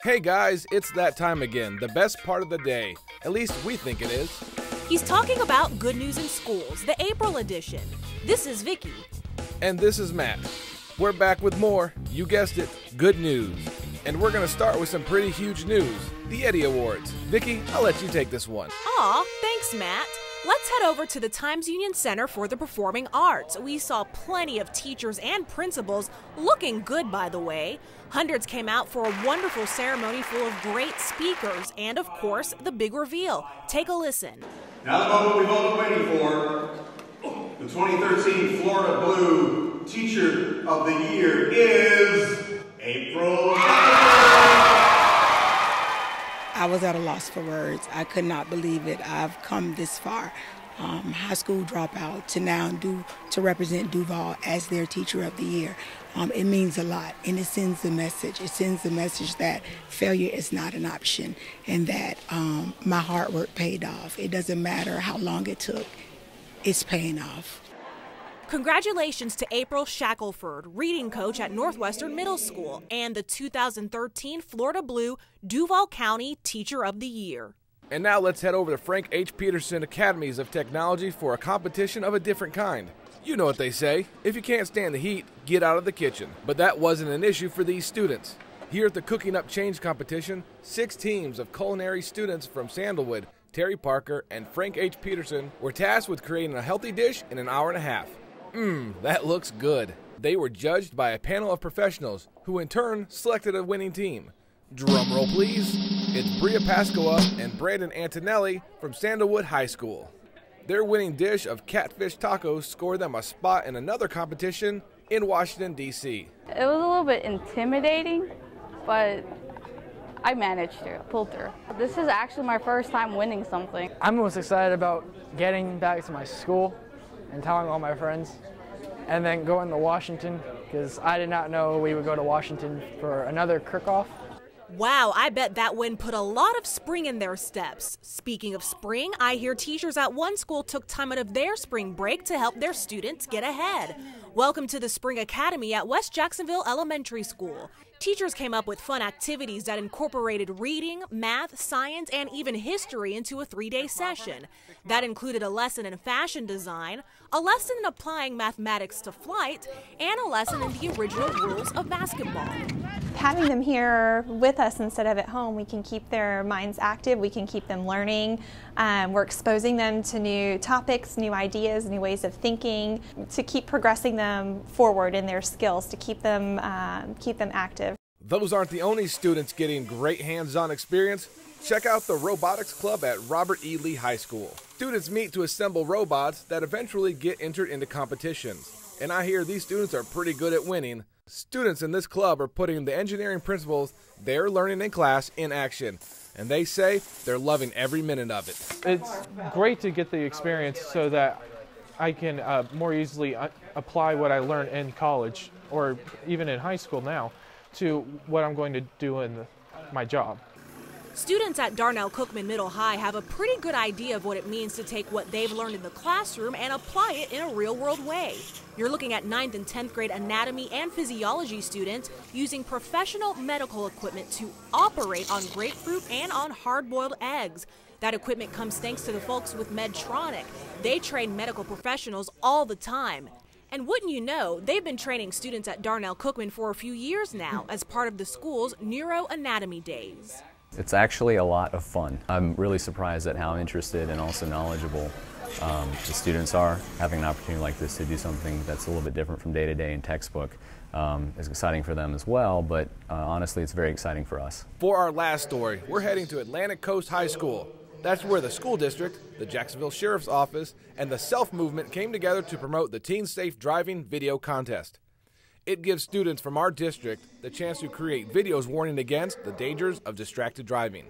Hey guys, it's that time again, the best part of the day. At least we think it is. He's talking about good news in schools, the April edition. This is Vicky. And this is Matt. We're back with more, you guessed it, good news. And we're going to start with some pretty huge news, the Eddie Awards. Vicky, I'll let you take this one. Aw, thanks Matt. Let's head over to the Times Union Center for the Performing Arts. We saw plenty of teachers and principals looking good, by the way. Hundreds came out for a wonderful ceremony full of great speakers and, of course, the big reveal. Take a listen. Now the moment we've all been waiting for. The 2013 Florida Blue Teacher of the Year is April. I was at a loss for words. I could not believe it. I've come this far. High school dropout to now to represent Duval as their Teacher of the Year. It means a lot, and it sends the message. It sends the message that failure is not an option, and that my hard work paid off. It doesn't matter how long it took. It's paying off. Congratulations to April Shackelford, reading coach at Northwestern Middle School, and the 2013 Florida Blue Duval County Teacher of the Year. And now let's head over to Frank H. Peterson Academies of Technology for a competition of a different kind. You know what they say, if you can't stand the heat, get out of the kitchen. But that wasn't an issue for these students. Here at the Cooking Up Change competition, 6 teams of culinary students from Sandalwood, Terry Parker, and Frank H. Peterson were tasked with creating a healthy dish in an hour and a half. That looks good. They were judged by a panel of professionals who in turn selected a winning team. Drum roll please. It's Bria Pascoa and Brandon Antonelli from Sandalwood High School. Their winning dish of catfish tacos scored them a spot in another competition in Washington, D.C. It was a little bit intimidating, but I managed to pull through. This is actually my first time winning something. I'm most excited about getting back to my school and telling all my friends, and then going to Washington, because I did not know we would go to Washington for another cook-off. Wow, I bet that win put a lot of spring in their steps. Speaking of spring, I hear teachers at one school took time out of their spring break to help their students get ahead. Welcome to the Spring Academy at West Jacksonville Elementary School. Teachers came up with fun activities that incorporated reading, math, science, and even history into a 3-day session. That included a lesson in fashion design, a lesson in applying mathematics to flight, and a lesson in the original rules of basketball. Having them here with us instead of at home, we can keep their minds active, we can keep them learning. We're exposing them to new topics, new ideas, new ways of thinking, to keep progressing them forward in their skills, to keep them active. Those aren't the only students getting great hands-on experience. Check out the Robotics Club at Robert E. Lee High School. Students meet to assemble robots that eventually get entered into competitions. And I hear these students are pretty good at winning. Students in this club are putting the engineering principles they're learning in class in action. And they say they're loving every minute of it. It's great to get the experience so that I can more easily apply what I learned in college, or even in high school now, to what I'm going to do in my job. Students at Darnell Cookman Middle High have a pretty good idea of what it means to take what they've learned in the classroom and apply it in a real-world way. You're looking at 9th and 10th grade anatomy and physiology students using professional medical equipment to operate on grapefruit and on hard-boiled eggs. That equipment comes thanks to the folks with Medtronic. They train medical professionals all the time. And wouldn't you know, they've been training students at Darnell Cookman for a few years now as part of the school's neuroanatomy days. It's actually a lot of fun. I'm really surprised at how interested and also knowledgeable the students are. Having an opportunity like this to do something that's a little bit different from day to day in textbook is exciting for them as well, but honestly it's very exciting for us. For our last story, we're heading to Atlantic Coast High School. That's where the school district, the Jacksonville Sheriff's Office, and the Self Movement came together to promote the Teen Safe Driving Video Contest. It gives students from our district the chance to create videos warning against the dangers of distracted driving.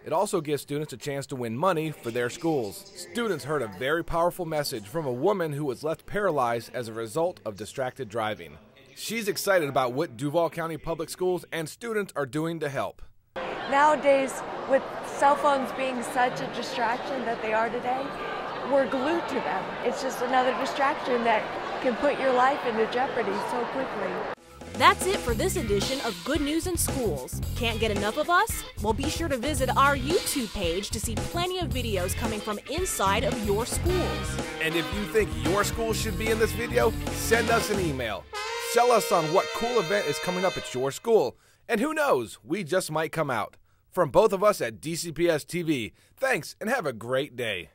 It also gives students a chance to win money for their schools. Students heard a very powerful message from a woman who was left paralyzed as a result of distracted driving. She's excited about what Duval County Public Schools and students are doing to help. Nowadays, with cell phones being such a distraction that they are today, we're glued to them. It's just another distraction that can put your life into jeopardy so quickly. That's it for this edition of Good News in Schools. Can't get enough of us? Well, be sure to visit our YouTube page to see plenty of videos coming from inside of your schools. And if you think your school should be in this video, send us an email. Tell us on what cool event is coming up at your school. And who knows, we just might come out. From both of us at DCPS-TV, thanks and have a great day.